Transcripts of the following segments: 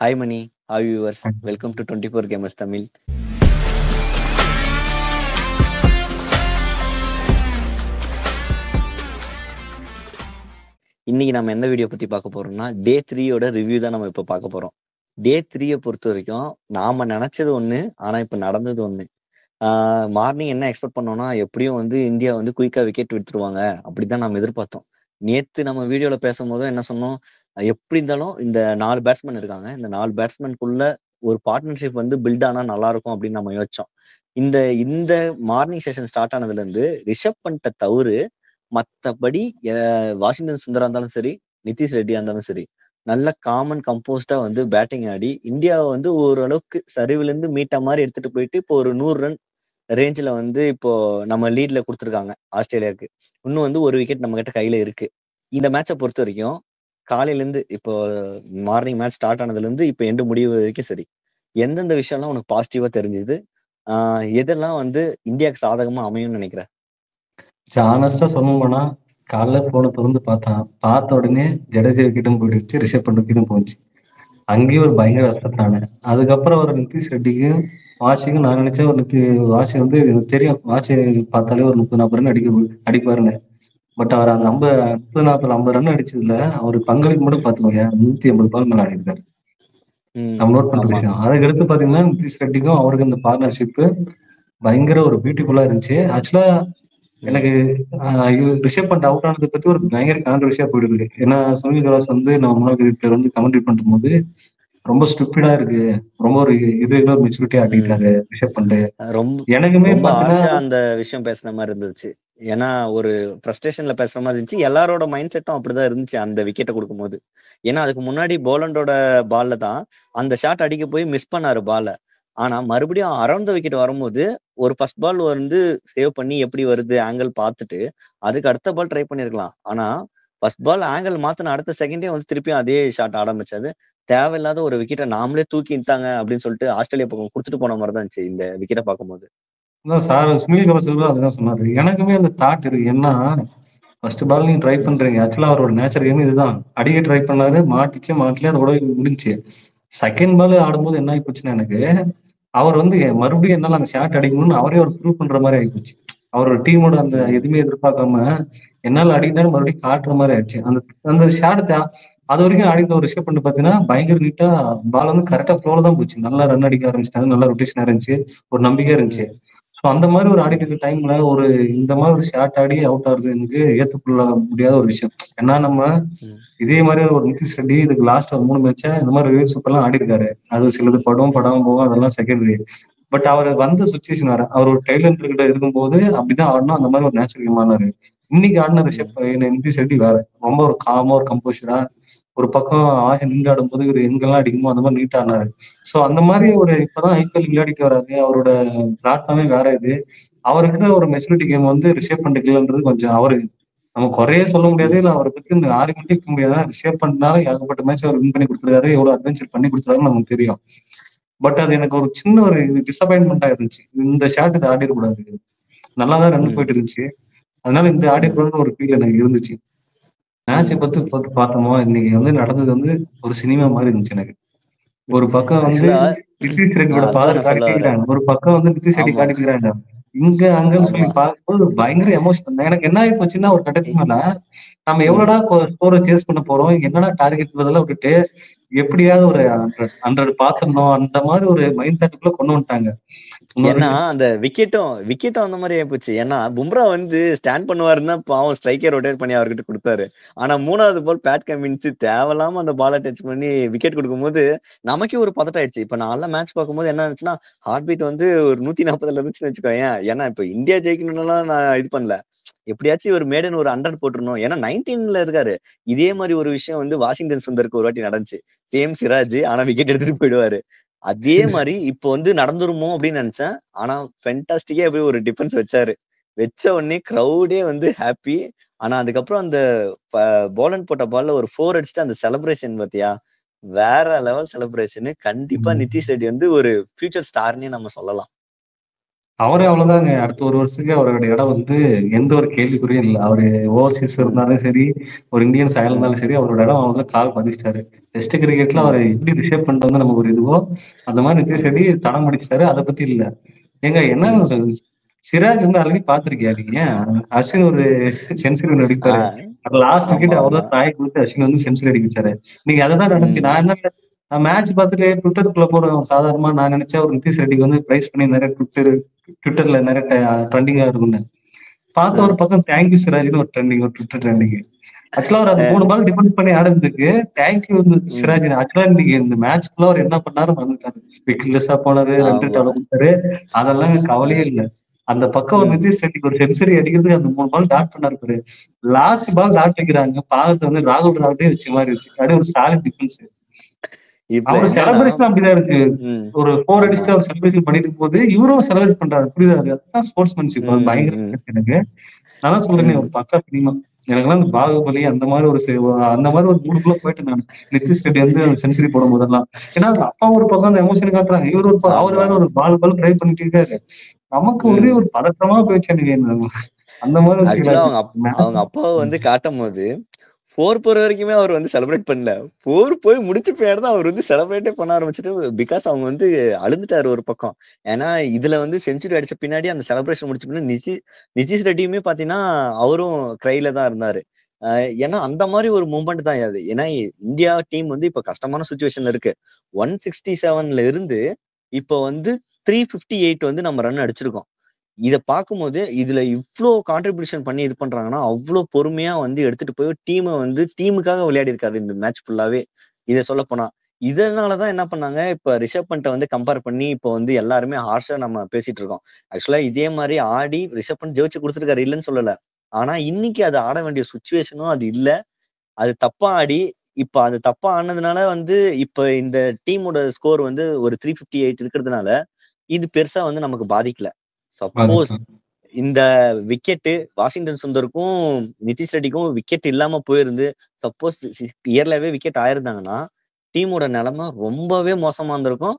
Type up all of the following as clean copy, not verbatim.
Hi Mani, hi viewers. Welcome to 24 Gamers Tamil. இன்னைக்கு நம்ம எந்த வீடியோ பத்தி பார்க்க போறோம்னா, டே 3 யோட ரிவ்யூ தான் நம்ம இப்ப பார்க்க போறோம். டே 3 பொறுத்தவரைக்கும் நாம நெனச்சது ஒண்ணு, ஆனா இப்ப நடந்தது ஒண்ணு. ஆ மார்னிங் என்ன எக்ஸ்பெக்ட் பண்ணோம்னா, எப்படியும் வந்து இந்தியா வந்து குயிக்கா விக்கெட் விட்டுருவாங்க. அப்படிதான் நம்ம எதிர்பார்த்தோம். நேத்து நம்ம வீடியோல பேசும்போதும் என்ன சொன்னோம், எப்படி இருந்தாலும் இந்த 4 பேட்ஸ்மேன் இருக்காங்க. இந்த 4 பேட்ஸ்மேன்க்குள்ள ஒரு பார்ட்னர்ஷிப் வந்து பில்ட் ஆனா நல்லாருக்கும் அப்படின்னு நம்ம யோசிச்சோம். இந்த இந்த மார்னிங் செஷன் ஸ்டார்ட் ஆனதுலருந்து ரிஷப் பண்ட்ட தவிர மத்தபடி எ வாஷிங்டன் சுந்தரா இருந்தாலும் சரி, நிதிஷ் ரெட்டியா இருந்தாலும் சரி, நல்ல காம் அண்ட் கம்போஸ்டா வந்து பேட்டிங் ஆடி, இந்தியாவ வந்து ஓரளவுக்கு சரிவுலருந்து மீட்ட மாரி எடுத்துட்டு போயிட்டு, இப்போ ஒரு 100 ரன் ரேஞ்சுல வந்து இப்போ நம்ம லீட்ல குடுத்துருக்காங்க ஆஸ்திரேலியாவுக்கு. இன்னும் வந்து 1 விக்கெட் நம்மகிட்ட கையில இருக்கு. இந்த மேட்ச பொறுத்தவரைக்கும், காலையிலருந்து இப்போ மார்னிங் மேட்ச் ஸ்டார்ட் ஆனதுலருந்து இப்ப எண்டு முடிவு வரைக்கும் சரி, எந்தெந்த விஷயம்லாம் உனக்கு பாசிட்டிவா தெரிஞ்சது? ஆ எதெல்லாம் வந்து இந்தியாவுக்கு சாதகமா அமையும்னு நெனைக்கிற? ஹானஸ்ட்டா சொல்லணும்னா, காலைல ஃபோன தொறந்து பார்த்தேன். பார்த்த உடனே ஜடேஜா விக்கெட்டும் போயிடுச்சு. ரிஷப் பண்ட் விக்கெட்டும் போச்சு. அங்கேயும் ஒரு ம். பயங்கர அப்செட் நானு. அதுக்கப்புறம் ஒரு நிதிஷ் ரெட்டிக்கும், வாஷிக்கும் நான் நினைச்சேன் ஒரு வாஷி வந்து எனக்கு தெரியும். வாஷி பார்த்தாலே ஒரு 30, 40 ரன் அடிப்பாருன்னு. பட் அவர் அந்த ம். 30, 40, 50 ரன் அடிச்சதுல அவரு பங்களிப்பு மட்டும் பார்த்துக்கோங்க. 180 பால் மேல ஆடிருக்காரு. ம். நம்ம நோட் பண்ற ஆமா. விஷயம். அதுக்கடுத்து பார்த்தீங்கன்னா, நிதிஷ் ரெட்டிக்கும் அவருக்கும் இந்த பார்ட்னர்ஷிப் பயங்கர ஒரு பியூட்டிஃபுல்லா இருந்துச்சு. ஆக்சுவலா ம். எனக்கு ரிஷப் பண்ட் அவுட் ஆனத பத்தி ஒரு பயங்கர கான்ட்ரோவர்சியா போயிடுது. ஏன்னா, சுனில் கவாஸ் வந்து நம்ம முன்னாள் கிரிக்கெட் பிளேயர் வந்து கமெண்ட்ரி பண்ணும்போது, ரொம்ப ஸ்டூப்பிடா இருக்கு. ரொம்ப ஒரு இர்ரெகுலர் மெச்சூரிட்டியா ம். ஆடிட்டாரு ரிஷப் பண்ட். ரொம்ப எனக்குமே ரொம்ப பார்த்தீங்கன்னா ஹார்ஷா அந்த விஷயம் பேசுன மாரி இருந்துச்சு. ஏன்னா, ஒரு ஃப்ரஸ்ட்ரேஷன்ல பேசுற மாரி இருந்துச்சு. எல்லாரோட மைண்ட் செட்டும் அப்படிதான் இருந்துச்சு அந்த விக்கெட்ட குடுக்கும்போது. ஏன்னா, அதுக்கு முன்னாடி போலண்டோட பால்ல தான் அந்த ஷாட் அடிக்க போய் மிஸ் பண்ணாரு பால. ஆனா, மறுபடியும் அரவுண்ட் த விக்கெட் வரும்போது, ஒரு ஃபர்ஸ்ட் பால் வந்து சேவ் பண்ணி எப்படி வருது ஆங்கிள் பார்த்துட்டு, அதுக்கு அடுத்த பால் ட்ரை பண்ணியிருக்கலாம். ஆனா, ஃபர்ஸ்ட் பால் ஆங்கிள் மாத்துன அடுத்த செகண்டே வந்து திருப்பியும் அதே ஷாட் ஆரம்பிச்சது. தேவையில்லாத ஒரு விக்கெட்ட நாமளே தூக்கி இந்தாங்க அப்படின்னு சொல்லிட்டு ஆஸ்திரேலியா பக்கம் குடுத்துட்டு போன மாரி தான் இருந்துச்சு இந்த விக்கெட்ட பார்க்கும்போது. அதான் சார் சுனில் கவாஸ் கூட அதுதான் சொன்னாரு. எனக்குமே அந்த தாட் இருக்கு. ஏன்னா, ஃபர்ஸ்ட் பால் நீங்க ட்ரை ம். பண்றீங்க. ஆக்சுவலா அவரோட நேச்சர் கேம் இதுதான். அடிக்க ட்ரை பண்ணாரு. மாட்டுச்சு, மாட்டல. அதோட முடிஞ்சுச்சு. செகண்ட் பால் ஆடும்போது என்ன ஆயி போச்சுன்னா எனக்கு, அவர் வந்து மறுபடியும் என்னால அந்த ஷாட் அடிக்கணும்னு அவரே ஒரு ப்ரூவ் பண்ற மாரி ஆயிப்போச்சு. அவரோட டீமோட அந்த ம். எதுவுமே எதிர்பார்க்காம, என்னால அடிக்கலான்னு மறுபடியும் காட்டுற மாரி ஆயிடுச்சு. அந்த அந்த ஷாட் அதுவரைக்கும் ஆடிட்ட ஒரு ரிஷப் பண்ட் பார்த்தீங்கன்னா, பயங்கர நீட்டா பால் வந்து கரெக்ட்டா ஃப்ளோல தான் போச்சு. நல்லா ரன் அடிக்க ஆரம்பிச்சுட்டாங்க. நல்லா ரொட்டேஷனா இருந்துச்சு. ஒரு நம்பிக்கை இருந்துச்சு. ம். ஸோ அந்த மாரி ஒரு ஆடிட்டு இருக்க டைம்ல இந்த மாரி ஒரு ஷாட் ஆடி அவுட் ஆகுறது எனக்கு ஏத்துக்கொள்ள முடியாத ஒரு விஷயம். ஏன்னா நம்ம ம். இதே மாரி ஒரு நிதிஷ் ரெட்டி இதுக்கு லாஸ்ட் ஒரு 3 மேட்ச்சா இந்த மாரி ரிவர்ஸ் சூப்பர்லாம் ஆடிருக்காரு. அது சிலது படும், படாம போகும். அதெல்லாம் செகண்டரி. பட் அவரு வந்த சிச்சுவேஷன் வேற. அவர் ஒரு டெய்லண்ட் கிட்ட இருக்கும்போது அப்படிதான் ஆடணும். அந்த மாரி ஒரு நேச்சுரல் கேம் ஆடுனாரு. இன்னைக்கு ஆடின ம். நிதிஷ் ரெட்டி வேற. ரொம்ப ஒரு காமா, ஒரு கம்போஷரா ஒரு பக்கம் ஆஷா நின்று ஆடும்போது இவரு எங்கெல்லாம் அடிக்குமோ அந்த மாரி நீட்டா ஆடுனாரு. ஸோ அந்த மாரி ஒரு இப்பதான் ஐபிஎல் விளையாடிட்டு வராரு. அவரோட பிளாட்ஃபார்மே வேற இது. அவருக்கு ஒரு மெச்சூரிட்டி கேம் வந்து ரிஷப் பண்ட் இல்லன்றது கொஞ்சம் அவரு நம்ம குறையே சொல்ல முடியாது. ம். இல்ல அவர பத்தி இந்த ஆர்குமெண்ட்டே வைக்க முடியாது. ஏன்னா ரிஷப் பண்ட்னால ஏகப்பட்ட மேட்ச் அவர் வின் பண்ணி குடுத்துருக்காரு. எவ்வளவு அட்வென்ச்சர் பண்ணி குடுத்துருக்காருன்னு நமக்கு தெரியும். பட் அது எனக்கு ஒரு சின்ன ஒரு டிசப்பாயின்ட்மென்ட்டா இருந்துச்சு. இந்த ஷாட் இத ஆடிறக்கூடாது. நல்லா தான் ரன் ம். போயிட்டு இருந்துச்சு. அதனால இந்த ம். ஆடிறக்கூடாதுன்னு ஒரு ஃபீல் எனக்கு இருந்துச்சு. மேட்ச ம். பத்தி போட்டு பார்த்தோமா, இன்னைக்கு வந்து நடந்தது வந்து ஒரு சினிமா மாரி இருந்துச்சு எனக்கு. ம். ஒரு பக்கம் வந்து ஆக்சுவலா நிதிஷ் ரெட்டியோட அதுதான் ஃபாதர் நான் சொல்ல காட்டிட்டே வரேன். இருக்கிறாங்க. ஒரு பக்கம் வந்து நிதிஷ் ரெட்டி ஆமா, காட்டிட்டு இருக்கிறாங்க. இங்க, அங்கன்னு சொல்லி ஆமா. பார்க்கும்போது பயங்கர எமோஷனல். எனக்கு என்ன ஆயி போச்சுன்னா, ஒரு கட்டத்துக்கு மேல நம்ம ம். எவ்வளோடா ஸ்கோர சேஸ் பண்ண போறோம்? என்னடா டார்கெட்ன்றதெல்லாம் விட்டுட்டு, எப்படியாவது ஒரு 100 பாத்துரணும். அந்த மாரி ஒரு மைண்ட் தாட்டுக்குள்ள கொண்டு வந்துட்டாங்க. இன்னொரு ஏன்னா, விஷயம் அந்த விக்கெட்டும் அந்த மாரி ஆயிப்போச்சு. ஏன்னா, பும்ரா வந்து ஸ்டாண்ட் பண்ணுவாருன்னு தான் பாவம் ஸ்ட்ரைக்கர் ரொட்டேட் பண்ணி அவர்கிட்ட குடுத்தாரு. ஆனா 3வது பால் பேட் கமின்ஸ் தேவையில்லாம அந்த பால டச் பண்ணி விக்கெட் குடுக்கும்போது, நமக்கே ஒரு பதட்டம் ஆயிடுச்சு. இப்ப நான்லாம் மேட்ச் பார்க்கும்போது என்ன ஆச்சுன்னா, ஹார்ட் பீட் வந்து ஒரு 140ல இருந்துச்சுன்னு வச்சுக்கோயேன். ஏன்னா, இப்ப இந்தியா ஜெயிக்கணும்னுலாம் நான் இது பண்ணல. எப்படியாச்சும் ஒரு மேடன் ஒரு 100 போட்டுறணும். ஏன்னா 19ல இருக்காரு. இதே மாரி ஒரு விஷயம் வந்து வாஷிங்டன் சுந்தருக்கு ஒரு வாட்டி நடந்துச்சு. சேம் சிராஜ் ஆனா விக்கெட் எடுத்துட்டு போயிடுவாரு. அதே மாரி இப்போ வந்து நடந்துருமோ அப்படின்னு நெனச்சேன். ஆனா ஃபென்டாஸ்டிக்கா போய் ஒரு டிஃபென்ஸ் வச்சாரு. வச்ச உடனே கிரவுடே வந்து ஹாப்பி. ஆனா அதுக்கப்புறம் அந்த ப போலண்ட் போட்ட பால்ல ஒரு 4 அடிச்சுட்டு அந்த செலப்ரேஷன் பாத்தியா? வேற லெவல் செலப்ரேஷன். கண்டிப்பா ம். நிதிஷ் ரெட்டி வந்து ஒரு ஃபியூச்சர் ஸ்டார்ன்னே நம்ம சொல்லலாம். அவரே அவ்வளவுதாங்க. அடுத்த ஒரு வருஷத்துக்கு அவரோட இடம் வந்து எந்த ஒரு கேள்விக்குறியும் இல்ல. அவரு ஓவர்சீஸ் ம், இருந்தாலும் சரி, ஒரு இந்தியன் சாயல் ம், இருந்தாலும் சரி, அவரோட இடம் அவ்வளவுதான் கால் பதிச்சிட்டாரு. டெஸ்ட் கிரிக்கெட்ல ம், அவரை எப்படி ரிஷப் பண்ணிட்டு வந்து நமக்கு ஒரு இதுவோ, அந்த மாதிரி நிதிஷ் ம், ரெட்டி தடம் பிடிச்சிட்டாரு. அதை பத்தி இல்ல. ஏங்க என்ன ம். சிராஜ் வந்து ஆல்ரெடி பாத்திருக்கியா நீங்க? அஸ்வின் ஒரு செஞ்சுரி ஒன்று ஆ, அடிப்பாரு. லாஸ்ட் ஆமா, விக்கெட் அவர் ஆமா. தான் தாய் கொடுத்து அஸ்வின் வந்து செஞ்சுரி அடிக்க வச்சாரு. நீங்க அதை தான் நினைச்சு ம், நான் என்ன மேட்ச் பார்த்துட்டு ட்விட்டருக்குள்ள போறேன் சாதாரணமா நான் நினைச்சேன் ஒரு நிதிஷ் ரெட்டிக்கு வந்து பிரைஸ் பண்ணி நிறைய ட்விட்டர்ல நிறைய ட்ரெண்டிங்கா இருக்கும்னு பார்த்த ஒரு ம். பக்கம் தேங்க்யூ சிராஜ்னு ஒரு ட்ரெண்டிங் ஒரு ட்விட்டர் ட்ரெண்டிங். ஆக்சுவலா அவர் அது 3 அ, பால் டிபெண்ட் பண்ணி ஆடுறதுக்கு தேங்க்யூ ம். சிராஜ். ஆக்சுவலா இன்னைக்கு இந்த மேட்ச் ஃபுல்லா அவர் என்ன பண்ணாரு மறந்துட்டாரு. விக்கெட்லெஸ்ஸா போனாரு, ரன் ரேட் ஆமா. எவ்வளவு கொடுத்தாரு, அதெல்லாம் கவலையே அ, இல்ல. அந்த பக்கம் ஒரு ம். நிதிஷ் ரெட்டிக்கு ஒரு செஞ்சுரி அடிக்கிறதுக்கு அந்த 3 பால் டாட் பண்ணாரு பாரு. லாஸ்ட் பால் டாட் வைக்கிறாங்க. பாக்கறது வந்து ராகுல் டிராவிடே வச்ச மாதிரி இருந்துச்சு. அப்படியே ஒரு சாலிட் டிஃபென்ஸ். இப்ப அவரு என்னன்னா செலிப்ரேஷன் அப்படிதான் இருக்கு. ம். ஒரு 4 ஆமா. அடிச்சுட்டு அவர் செலிப்ரேஷன் பண்ணிட்டு போது இவரும் செலிப்ரேட் பண்றாரு. புரியுதா? அதுதான் ஸ்போர்ட்ஸ்மேன்ஷிப். அது ம், பயங்கரமா ம், இருக்கு எனக்கு. நான் தான் சொல்றேனே ஒரு ம், பக்கா சினிமா. எனக்கெல்லாம் இந்த பாகுபலி அந்த மாதிரி அந்த மாதிரி ஒரு மூடுக்குள்ள போயிட்டேன் நான். நிதிஷ் ரெட்டி வந்து செஞ்சுரி போடும் போதெல்லாம். ஏன்னா அவங்க அப்பா ஒரு பக்கம் அந்த எமோஷன் காட்டுறாங்க. இவர் ஒரு அவர் ஆமா. வேற ஒரு பால் ட்ரை பண்ணிட்டு இருக்காரு. நமக்கு ஒரே ம். ஒரு பதற்றமா போயிடுச்சு எனக்கு. அந்த மாதிரி ஒரு ஃபீல் ஆக்சுவலா ஆயிடுச்சு. அவங்க அப்பாவ வந்து காட்டும்போது 4 போற வரைக்குமே அவர் வந்து செலிப்ரேட் பண்ணல. 4 போய் முடிச்ச பின்னாடி தான் அவர் வந்து செலிப்ரேட்டே பண்ண ஆரம்பிச்சுட்டு பிகாஸ் அவங்க வந்து அழுந்துட்டாரு ஒரு பக்கம். ஏன்னா, இதுல வந்து செஞ்சுரி அடிச்ச பின்னாடி அந்த செலிப்ரேஷன் முடிச்ச பின்னாடி நிதிஷ் ரெட்டியுமே பார்த்தீங்கன்னா, அவரும் க்ரைல தான் இருந்தாரு. அ ஏன்னா, அந்த மாரி ஒரு மூவ்மெண்ட் தான் அது. ஏன்னா, இந்தியா டீம் வந்து இப்ப கஷ்டமான சிச்சுவேஷன்ல இருக்கு. 167ல இருந்து இப்ப வந்து 358 வந்து நம்ம ரன் அடிச்சிருக்கோம். இத பார்க்கும்போது, இதுல இவ்ளோ கான்ட்ரிபியூஷன் பண்ணி இது பண்றாங்கன்னா, அவ்ளோ பொறுமையா வந்து எடுத்துட்டு போய் டீம வந்து டீமுக்காக விளையாடியிருக்காரு இந்த மேட்ச் ஃபுல்லாவே. இத சொல்லப்போனா. இதனால தான் என்ன பண்ணாங்க, இப்ப ரிஷப் பண்ட்ட வந்து கம்பேர் பண்ணி இப்ப வந்து எல்லாருமே ஹார்ஷா நம்ம பேசிட்டு இருக்கோம். ஆக்சுவலா இதே மாரி ஆடி ரிஷப் பண்ட் ஜெயிச்சு குடுத்துருக்காரு, இல்லன்னு சொல்லல. ஆனா, இன்னைக்கு அது ஆட வேண்டிய சிச்சுவேஷனும் அது இல்ல. அது தப்பா ஆடி, இப்ப அது தப்பா ஆடுனதுனால வந்து, இப்ப இந்த டீமோட ஸ்கோர் வந்து ஒரு 358 இருக்கிறதுனால, இது பெருசா வந்து நமக்கு பாதிக்கல. சப்போஸ் பாதிக்கலாம். இந்த விக்கெட்டு வாஷிங்டன் சுந்தருக்கும், நிதிஷ் ரெட்டிக்கும் விக்கெட் இல்லாம போயிருந்து, சப்போஸ் இயர்லியாவே விக்கெட் ஆயிருந்தாங்கன்னா, டீமோட நெலைம ரொம்பவே மோசமா இருந்திருக்கும்.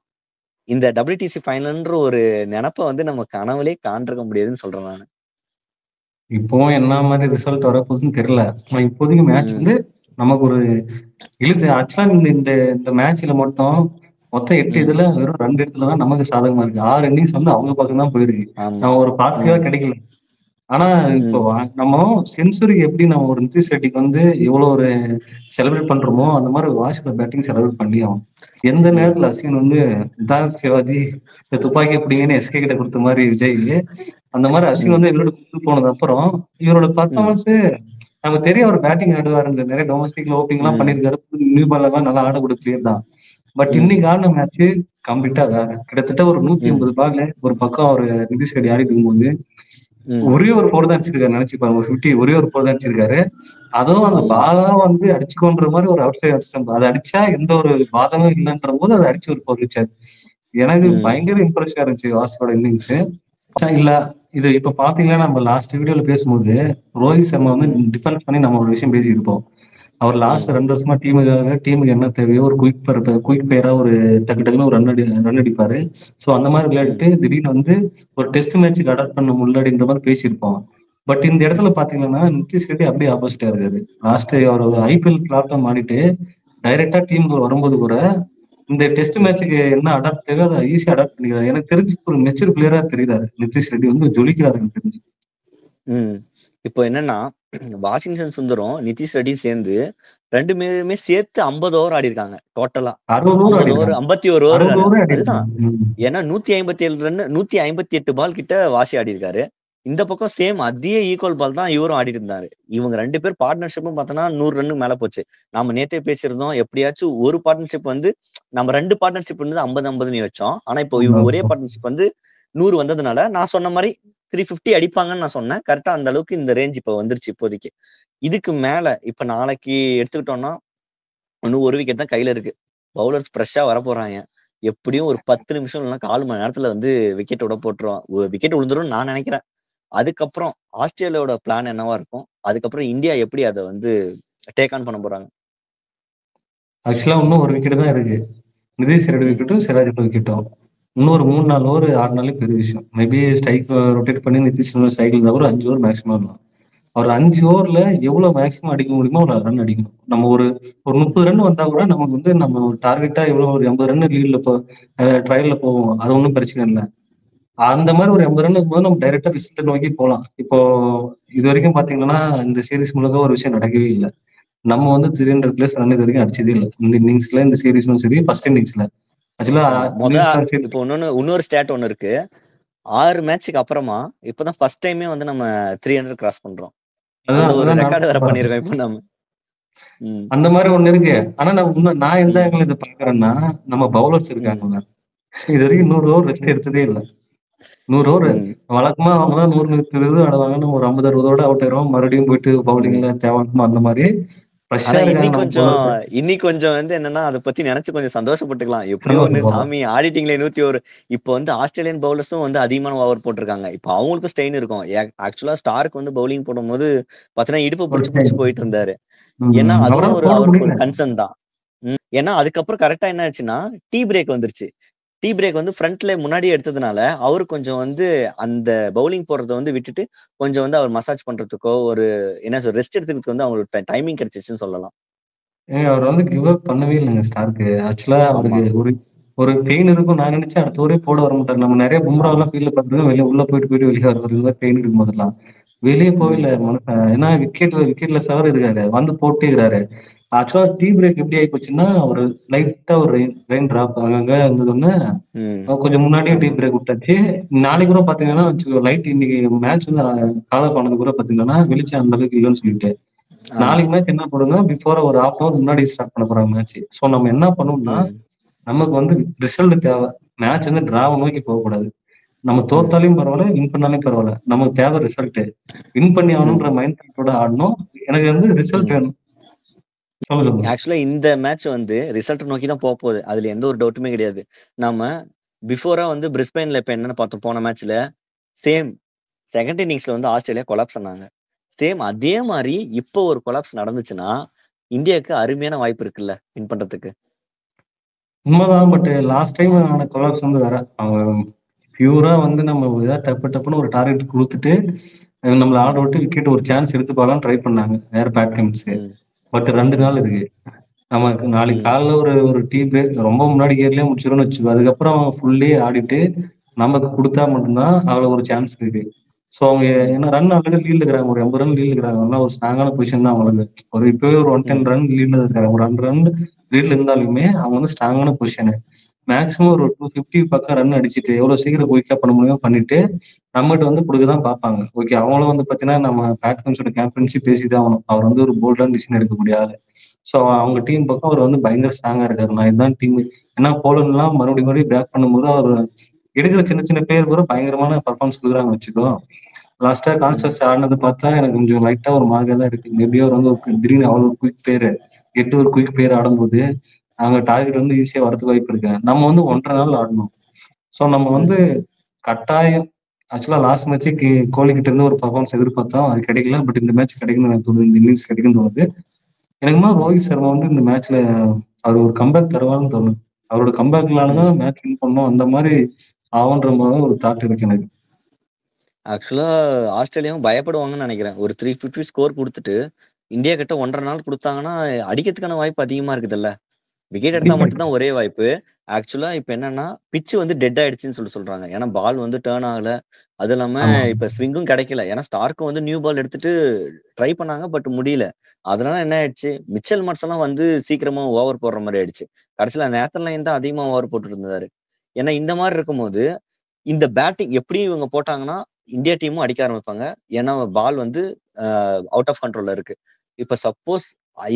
இந்த WTC ஃபைனல்ன்ற ஒரு நெனப்ப வந்து நம்ம கனவுலயே காண்ட்ருக்க முடியாதுன்னு சொல்றேன் நானு. இப்பவும் என்ன மாதிரி ரிசல்ட் வரப்போகுதுன்னு தெரியல. ஆனா இப்போதைக்கு மேட்ச் ம், வந்து நமக்கு ஒரு இழுத்து ஆக்சுவலா இந்த இந்த இந்த மேட்ச்ல மட்டும் மொத்தம் 8 ம், இதுல வெறும் 2 இடத்துல தான் நமக்கு சாதகமா இருக்கு. 6 இன்னிங்ஸ் வந்து அவங்க பக்கம் தான் போயிருக்கு. ஆமா. நம்ம ஒரு பாசிட்டிவா ம், கிடைக்கல. ஆனா இப்போ ம், நம்ம செஞ்சுரி எப்படி நம்ம ஒரு நிதிஷ் ரெட்டிக்கு வந்து எவ்வளவு ஒரு செலிப்ரேட் பண்றோமோ அந்த மாதிரி வாஷிங்டன் பேட்டிங் செலிப்ரேட் பண்ணி ஆகும். எந்த ம், நேரத்துல அஸ்வின் வந்து தான் சிவாஜி இந்த துப்பாக்கி பிடிங்கன்னு எஸ்கே கிட்ட கொடுத்த மாதிரி விஜய் அந்த மாதிரி அஸ்வின் ம், வந்து இவரோட கொடுத்து போனது அப்புறம் இவரோட ம், பர்ஃபார்மன்ஸ் நமக்கு தெரியும். அவர் பேட்டிங் ஆடுவாரு, நிறைய டொமஸ்டிக்ல ஓப்பனிங் எல்லாம் ம், பண்ணிருக்காரு. நியூ பால் எல்லாம் நல்லா ஆடக்கூடிய பிளேயர் தான். பட் ம், இன்னைக்கு ஆடின மேட்ச் கம்ப்ளீட்டா வேற. கிட்டத்தட்ட ஒரு ம், 180 பால்ல ஒரு பக்கம் அவர் நிதிஷ் ரெட்டி ஆடிட்டு இருக்கும்போது ம். ஒரே ஒரு போர் தான் அடிச்சிருக்காரு. நினைச்சு பாருங்க, ஒரு 50 ஒரே ஒரு போர் தான் அடிச்சிருக்காரு. அதுவும் அந்த ஆமா. பாலா வந்து அடிச்சுக்கோன்ற மாதிரி ஒரு அவுட் சைட் அடிச்சு அதை அடிச்சா எந்த ஒரு பாதமும் இல்லைன்ற போது அதை அடிச்சு ஒரு போர் வச்சாரு. எனக்கு ம், பயங்கர இம்ப்ரெஷனா இருந்துச்சு வாசியோட இன்னிங்ஸ். இல்ல இது இப்ப பாத்தீங்கன்னா நம்ம லாஸ்ட் வீடியோல பேசும்போது ரோஹித் சர்மா வந்து ம், டிஃபெண்ட் பண்ணி நம்ம ஒரு விஷயம் பேசிட்டு இருப்போம். அவர் லாஸ்ட் ம், 2 வருஷமா டீமுக்கு என்ன தேவையோ ஒரு குயிக் பேரா ஒரு டக்கு டக்குன்னு ஒரு ரன் அடிப்பாரு. சோ அந்த மாதிரி ம், விளையாடிட்டு திடீர்னு வந்து ஒரு டெஸ்ட் மேட்சுக்கு அடாப்ட் பண்ண முன்னாடின்ற மாதிரி பேசியிருப்போம். பட் இந்த இடத்துல பாத்தீங்கன்னா நிதிஷ் ரெட்டி அப்படியே ஆப்போசிட்டா இருக்காரு. லாஸ்ட் அவர் ஐபிஎல் பிளாட்ஃபார்ம் ஆடிட்டு டைரக்டா டீமுக்கு வரும்போது கூட இந்த டெஸ்ட் ம், மேட்சுக்கு என்ன அடாப்ட் தேவை அதை ஈஸியா அடாப்ட் பண்ணிக்கிறாரு. எனக்கு தெரிஞ்சு ஒரு மெச்சூர் பிளேயரா தெரியுறாரு நிதிஷ் ரெட்டி வந்து ஜொலிக்கிறாரு எனக்கு தெரிஞ்சு. ம். இப்போ என்னன்னா, வாஷிங்டன் சுந்தரும், நிதிஷ் ரெட்டியும் சேர்ந்து 2 பேருமே சேர்த்து 50 ஓவர் ஆடியிருக்காங்க டோட்டலா. 60 ஓவர் 50 ஓவர் ஆடிருக்காங்க. 51 ஓவர் 60 ஓவரே அதுதான். ஆடிருக்காங்க. ஏன்னா 157 ரன் 158 பால் கிட்ட வாஷி ஆடியிருக்காரு. இந்த பக்கம் சேம் அதே ஈக்குவல் பால் தான் இவரும் ஆடிட்டு இருந்தாரு. இவங்க 2 பேர் பார்ட்னர்ஷிப்பும் பார்த்தோம்னா 100 ரன்னுக்கு மேல போச்சு. நாம நேத்தே பேசியிருந்தோம். எப்படியாச்சும் ஒரு பார்ட்னர்ஷிப் வந்து நம்ம 2 பார்ட்னர்ஷிப் வந்து 50, 50ன்னு வச்சோம். ஆனா இப்போ இவங்க ஒரே பார்ட்னர்ஷிப் வந்து 100 வந்ததுனால, நான் சொன்ன மாரி 350 அடிப்பாங்கன்னு நான் சொன்னேன். கரெக்ட்டா அந்த அளவுக்கு இந்த ரேஞ்ச் இப்ப வந்துருச்சு இப்போதைக்கு. இதுக்கு மேல இப்ப நாளைக்கு எடுத்துக்கிட்டோம்னா, இன்னும் 1 விக்கெட் தான் கையில இருக்கு. பவுலர்ஸ் ஃப்ரெஷ்ஷா வரப்போறாய்ங்க. எப்படியும் ஒரு 10 நிமிஷம் இல்லன்னா 1/4 மணி நேரத்துல வந்து விக்கெட் விட போட்டுருவான். விக்கெட் விழுந்துரும்னு நான் நெனைக்கிறேன். அதுக்கப்புறம் ஆஸ்திரேலியாவோட பிளான் என்னவா இருக்கும்? அதுக்கப்புறம் இந்தியா எப்படி அத வந்து டேக் ஆன் பண்ண போறாங்க? ஆக்சுவலா இன்னும் ஒரு விக்கெட் தான் இருக்கு. நிதிஷ் ரெட்டி ம், விக்கெட்டும், சிராஜ் விக்கெட்டும். இன்னொரு 3-4 ஓவர் ஆடினாலே பெரிய விஷயம். மேபி ஸ்ட்ரைக் ரொட்டேட் பண்ணி நிதிஷ் ஸ்ட்ரைக்ல இருந்தா கூட 5 ஓவர் மேக்ஸிமம் ஆடலாம். ஒரு 5 ஓவர்ல எவ்வளவு மேக்ஸிமம் அடிக்க முடியுமோ அவ்வளவு ரன் அடிக்கணும். நம்ம ஒரு ஒரு 30 ரன் வந்தா கூட நமக்கு வந்து நம்ம ஒரு டார்கெட்டா எவ்வளவு ஒரு 80 ரன் லீட்ல ட்ரையல்ல போவோம். அது ஒன்றும் பிரச்சனை இல்லை. அந்த மாதிரி ஒரு 80 ரன் இருக்கும்போது நம்ம டைரக்டா ரிசல்ட் நோக்கி போகலாம். இப்போ இது வரைக்கும் பாத்தீங்கன்னா இந்த சீரிஸ் முழுக்க ஒரு விஷயம் நடக்கவே இல்லை. நம்ம வந்து 300 பிளஸ் ரன் இது வரைக்கும் அடிச்சதே இல்லை. இந்த இன்னிங்ஸ்ல இந்த சீரீஸ்லும் சரி ஃபர்ஸ்ட் இன்னிங்ஸ்ல. ஆக்சுவலா இப்போ இன்னொரு ஸ்டாட் ஒண்ணு இருக்கு. 6 மேட்சுக்கு அப்புறமா இப்பதான் ஃபர்ஸ்ட் டைமே வந்து நம்ம 300 கிராஸ் பண்றோம். அந்த ஒரு ரெக்கார்டு வேற பண்ணிருக்கோம் இப்போ நம்ம. அந்த மாதிரி ஒண்ணு இருக்கு. ஆனா நான் எந்த ஆங்கிள் இதை பாக்குறேன்னா, நம்ம பவுலர்ஸ் இருக்காங்கல்ல, இது வரைக்கும் 100 ஓவர் ரெஸ்ட் எடுத்ததே இல்லை. 100 ஓவர் வழக்கமா அவங்க தான் 100 120 ஆடுவாங்க. நம்ம ஒரு 50-60 ஓட அவுட் ஆயிரும். மறுபடியும் போயிட்டு பவுலிங்ல தேவைப்படுமா அந்த மாதிரி இன்னைக்கு கொஞ்சம் வந்து என்னன்னா அதை பத்தி நினைச்சு கொஞ்சம் சந்தோஷப்பட்டுக்கலாம். எப்படியோ ஒண்ணு சாமி ஆடிட்டிங்ல 101. இப்போ வந்து ஆஸ்திரேலியன் பவுலர்ஸும் வந்து அதிகமான ஓவர் போட்டிருக்காங்க. இப்போ அவங்களுக்கும் ஸ்டெயின் இருக்கும். ஆக்சுவலா ஸ்டார்க்கு வந்து பவுலிங் போடும்போது பாத்தீங்கன்னா இடுப்பு பிடிச்சு போயிட்டு இருந்தாரு. ஏன்னா அதுவும் அவருக்கு ஒரு கன்சர்ன் தான். ஏன்னா அதுக்கப்புறம் கரெக்டா என்ன ஆச்சுன்னா டீ பிரேக் வந்துருச்சு. டீ பிரேக் வந்து ஃப்ரண்ட்ல முன்னாடியே எடுத்ததுனால அவரு கொஞ்சம் வந்து அந்த பவுலிங் போடுறத வந்து விட்டுட்டு கொஞ்சம் வந்து அவர் மசாஜ் பண்றதுக்கோ ஒரு என்ன சொல்ற ரெஸ்ட் எடுத்துக்கிறதுக்கு வந்து அவங்களுக்கு டைமிங் கிடைச்சிச்சுன்னு சொல்லலாம். அவர் வந்து கிவ் அப் பண்ணவே இல்லைங்க ஸ்டார்க்கு. ஆக்சுவலா அவருக்கு ஒரு பெயின் இருக்கும். நான் நினைச்சேன் அடுத்த ஓவரே போட வர மாட்டாரு. நம்ம நிறைய பும்ரா எல்லாம் ஃபீல்ட்ல பார்த்துருக்கோம். வெளியே உள்ள போயிட்டு வெளியே வர பெயின் இருக்கும் போதெல்லாம் வெளியே போகல மனுஷன். ஏன்னா விக்கெட்ல சவர் இருக்காரு, வந்து போட்டே இருக்கிறாரு. ஆக்சுவலா டீ பிரேக் எப்படி ஆகி போச்சுன்னா ஒரு லைட்டா ஒரு ரெயின் டிராப் அங்கங்க இருந்ததுன்னு கொஞ்சம் முன்னாடியே டீ பிரேக் விட்டாச்சு. நாளைக்கு கூட பாத்தீங்கன்னா லைட் இன்னைக்கு மேட்ச் வந்து காலர் பண்ணது கூட பாத்தீங்கன்னா வெளிச்சம் அந்த அளவுக்கு இல்லைன்னு சொல்லிட்டு நாளைக்கு மேட்ச் என்ன போடுங்க பிஃபோர் ஒரு ஹாஃப் அவர் முன்னாடி ஸ்டார்ட் பண்ண போறாங்க மேட்ச். சோ நம்ம என்ன பண்ணணும்னா நமக்கு வந்து ரிசல்ட் தேவை. மேட்ச் வந்து டிராவை நோக்கி போகக்கூடாது. நம்ம தோத்தாலையும் பரவாயில்ல, வின் பண்ணாலும் பரவாயில்ல. நமக்கு தேவை ரிசல்ட். வின் பண்ணி ஆகணும்ன்ற மைண்ட் செட்டோட ஆடணும். எனக்கு வந்து ரிசல்ட் வேணும். ஆக்சுவலா இந்த மேட்ச் வந்து ரிசல்ட் நோக்கி தான் போக போகுது. அதுல எந்த ஒரு டவுட்டுமே கிடையாது. நம்ம பிஃபோரா வந்து பிரிஸ்பெயின்ல இப்ப என்னன்னு பார்த்தோம் போன மேட்ச்ல சேம் செகண்ட் இன்னிங்ஸ்ல வந்து ஆஸ்திரேலியா கொலாப்ஸ் பண்ணாங்க. சேம் அதே மாதிரி இப்போ ஒரு கொலாப்ஸ் நடந்துச்சுன்னா இந்தியாவுக்கு அருமையான வாய்ப்பு இருக்குல்ல வின் பண்றதுக்கு. உண்மைதான். பட் லாஸ்ட் டைம் ஆன கொலாப்ஸ் வந்து வேற. அவங்க பியூரா வந்து நம்ம டப்புன்னு ஒரு டார்கெட் கொடுத்துட்டு நம்மள ஆட விட்டு விக்கெட் ஒரு சான்ஸ் எடுத்து போகலாம் ட்ரை பண்ணாங்க வேற பேட்ஸ்மேன்ஸ். பட் 2 நாள் இருக்கு. நமக்கு நாளைக்கு காலைல ஒரு டீ பிரேக் ரொம்ப முன்னாடி கேர்லயே முடிச்சிடும்னு வச்சுக்கோ. அதுக்கப்புறம் ஃபுல்லி ஆடிட்டு நமக்கு கொடுத்தா மட்டும்தான் அவ்வளவு ஒரு சான்ஸ் இருக்கு. ஸோ அவங்க ஏன்னா ரன் ஆல்ரெடி லீட்ல இருக்கிறாங்க. ஒரு 80 ரன் லீட்ல இருக்கிறாங்க. ஒரு ஸ்ட்ராங்கான பொசிஷன் தான் அவங்களுக்கு. ஒரு இப்பவே ஒரு 110 ரன் லீட்ல இருக்காங்க. ஒரு 2 ரன் லீட்ல இருந்தாலுமே அவங்க வந்து ஸ்ட்ராங்கான பொசிஷனு. மேக்ஸிமம் ஒரு 250 பக்கம் ரன் அடிச்சுட்டு எவ்வளவு சீக்கிரம் குயிக்கா பண்ண முடியுமோ பண்ணிட்டு நம்மகிட்ட வந்து கொடுக்கதான் பார்ப்பாங்க. ஓகே, அவங்களும் வந்து பாத்தீங்கன்னா நம்ம பேட்ஸ்மேன்ஸோட கேப்டன்சி பேசிதான் ஆகணும். அவர் வந்து ஒரு போல்டான டிசிஷன் எடுக்கக்கூடிய ஆளு. ஸோ அவங்க டீம் பக்கம் அவர் வந்து பயங்கர ஸ்ட்ராங்கா இருக்காரு. நான் இதுதான் டீம். ஏன்னா போலண்ட்லாம் மறுபடியும் பேக் பண்ணும்போது அவர் எடுக்கிற சின்ன சின்ன பேர் கூட பயங்கரமான பர்ஃபார்மன்ஸ் கொடுக்குறாங்க வச்சுக்கோ. லாஸ்டா கான்ஸ்டன்ஸ் ஆடினது பார்த்தா எனக்கு கொஞ்சம் லைட்டா ஒரு மாதிரியா தான் இருக்கு. மேபி அவர் வந்து திடீர்னு அவ்வளவு குயிக் பேர் ஒரு குயிக் பேர் ஆடும்போது அவங்க டார்கெட் வந்து ஈஸியா வரதுக்கு வாய்ப்பு இருக்கு. நம்ம வந்து 1.5 நாள் ஆடணும். ஸோ நம்ம வந்து கட்டாயம் ஆக்சுவலா லாஸ்ட் மேட்ச்சு கோலி கிட்ட இருந்து ஒரு பர்ஃபார்மன்ஸ் எதிர்பார்த்தோம். அது கிடைக்கல. பட் இந்த மேட்ச் கிடைக்கணும்னு எனக்கு தோணுது. இந்த இன்னிங்ஸ் கிடைக்குன்னு தோணுது. எனக்குமா ரோஹித் சர்மா வந்து இந்த மேட்ச்ல அவர் ஒரு கம்பேக் தருவான்னு தோணுது. அவரோட கம்பேக்னாலதான் மேட்ச் வின் பண்ணோம். அந்த மாதிரி ஆகுன்ற மாதிரி ஒரு தாட் இருக்கு எனக்கு. ஆக்சுவலா ஆஸ்திரேலியாவும் பயப்படுவாங்கன்னு நினைக்கிறேன். ஒரு 350 ஸ்கோர் கொடுத்துட்டு இந்தியா கிட்ட 1.5 நாள் கொடுத்தாங்கன்னா அடிக்கிறதுக்கான வாய்ப்பு அதிகமா இருக்குதுல்ல. விக்கெட் எடுத்தா மட்டும்தான் ஒரே வாய்ப்பு. ஆக்சுவலா இப்ப என்னன்னா பிட்ச் வந்து டெட் ஆயிடுச்சுன்னு சொல்றாங்க. ஏன்னா பால் வந்து டேர்ன் ஆகல. அது இல்லாம இப்ப ஸ்விங்கும் கிடைக்கல. ஏன்னா ஸ்டார்க்கும் வந்து நியூ பால் எடுத்துட்டு ட்ரை பண்ணாங்க. பட் முடியல. அதனால என்ன ஆயிடுச்சு, மிச்சல் மார்ஸ் எல்லாம் வந்து சீக்கிரமா ஓவர் போடுற மாதிரி ஆயிடுச்சு. கடைசியில நேத்தன் லைன் தான் அதிகமா ஓவர் போட்டுட்டு இருந்தாரு. ஏன்னா இந்த மாதிரி இருக்கும்போது இந்த பேட்டிங் எப்படியும் இவங்க போட்டாங்கன்னா இந்தியா டீமும் அடிக்க ஆரம்பிப்பாங்க. ஏன்னா பால் வந்து அவுட் ஆஃப் கண்ட்ரோல்ல இருக்கு. இப்ப சப்போஸ்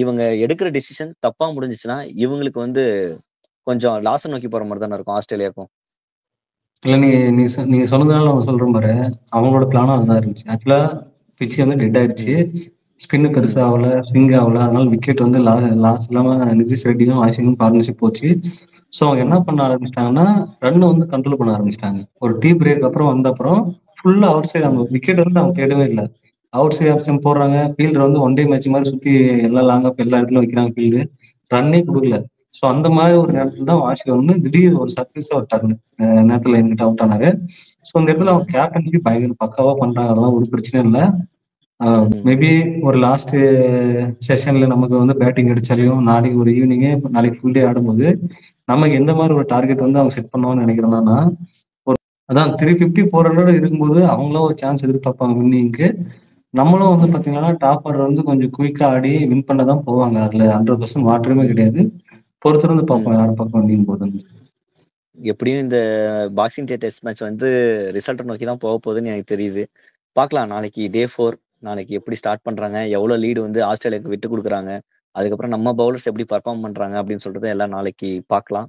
இவங்க எடுக்கிற டிசிஷன் தப்பா முடிஞ்சுச்சுன்னா இவங்களுக்கு வந்து கொஞ்சம் லாஸ நோக்கி போற மாதிரி தானே இருக்கும் ஆஸ்திரேலியாவுக்கும். இல்ல நீங்க சொன்னதுனால அவங்க சொல்ற மாதிரி அவங்களோட பிளானும் அதுதான் இருந்துச்சு. ஆக்சுவலா பிட்ச் வந்து டெட் ஆயிடுச்சு. ஸ்பின்னு பெருசா ஆகல, ஸ்விங் ஆகல. அதனால விக்கெட் வந்து லாஸ் இல்லாம நிதிஷ் ரெட்டியும் ஆஷினும் பார்ட்னர்ஷிப் போச்சு. ஸோ அவங்க என்ன பண்ண ஆரம்பிச்சிட்டாங்கன்னா ரன் வந்து கண்ட்ரோல் பண்ண ஆரம்பிச்சிட்டாங்க. ஒரு டீ பிரேக் அப்புறம் வந்த அப்புறம் ஃபுல்லா அவுட் சைடு அவங்க விக்கெட் வந்து அவங்க தேடவே இல்லை. அவுட் சைடு ஆப்ஷன் போடுறாங்க. ஃபீல்டர் வந்து ஒன் டே மேட்ச் மாதிரி சுத்தி எல்லா லாங் அப் எல்லா இடத்துலயும் வைக்கிறாங்க ஃபீல்டு. ரன்னே கொடுக்கல. ஸோ அந்த மாதிரி ஒரு நேரத்துல தான் வாஷிங்டன் வந்து திடீர் ஒரு சர்ப்ரைஸா ஒரு டர்ன் நேரத்துல என்கிட்ட அவுட் ஆனாரு. ஸோ அந்த இடத்துல அவங்க கேப்டன்சி பயங்கர பக்காவா பண்றாங்க. அதெல்லாம் ஒரு பிரச்சனையும் இல்லை. மேபி ஒரு லாஸ்ட் செஷன்ல நமக்கு வந்து பேட்டிங் அடிச்சாலையும் நாளைக்கு ஒரு ஈவினிங்கே நாளைக்கு ஃபுல் டே ஆடும்போது நமக்கு எந்த மாதிரி ஒரு டார்கெட் வந்து அவங்க செட் பண்ணுவாங்கன்னு நினைக்கிறேன்னா, ஒரு அதான் 350 400 இருக்கும்போது அவங்களும் ஒரு சான்ஸ் எதிர்பார்ப்பாங்க வின்னிங்க்கு. நம்மளும் வந்து பாத்தீங்கன்னா டாப் ஆர்டர் வந்து கொஞ்சம் குயிக்கா ஆடி வின் பண்ண தான் போவாங்க. அதுல 100% மாற்றமே கிடையாது. பொறுத்திருந்து பார்ப்போம் யார் பக்கம் வின் போகுதுன்னு. எப்படியும் இந்த பாக்ஸிங் டே டெஸ்ட் மேட்ச் வந்து ரிசல்ட்டை நோக்கி தான் போக போகுதுன்னு எனக்கு தெரியுது. பார்க்கலாம் நாளைக்கு டே 4 நாளைக்கு எப்படி ஸ்டார்ட் பண்றாங்க, எவ்வளோ லீடு வந்து ஆஸ்திரேலியாவுக்கு விட்டு குடுக்குறாங்க, அதுக்கப்புறம் நம்ம பவுலர்ஸ் எப்படி பெர்ஃபார்ம் பண்றாங்க அப்படின்னு சொல்றத எல்லாம் நாளைக்கு பார்க்கலாம்.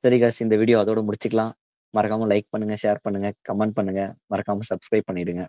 சரி காய்ஸ், இந்த வீடியோ அதோட முடிச்சுக்கலாம். மறக்காம லைக் பண்ணுங்க, ஷேர் பண்ணுங்க, கமெண்ட் பண்ணுங்க, மறக்காம சப்ஸ்கிரைப் பண்ணிடுங்க.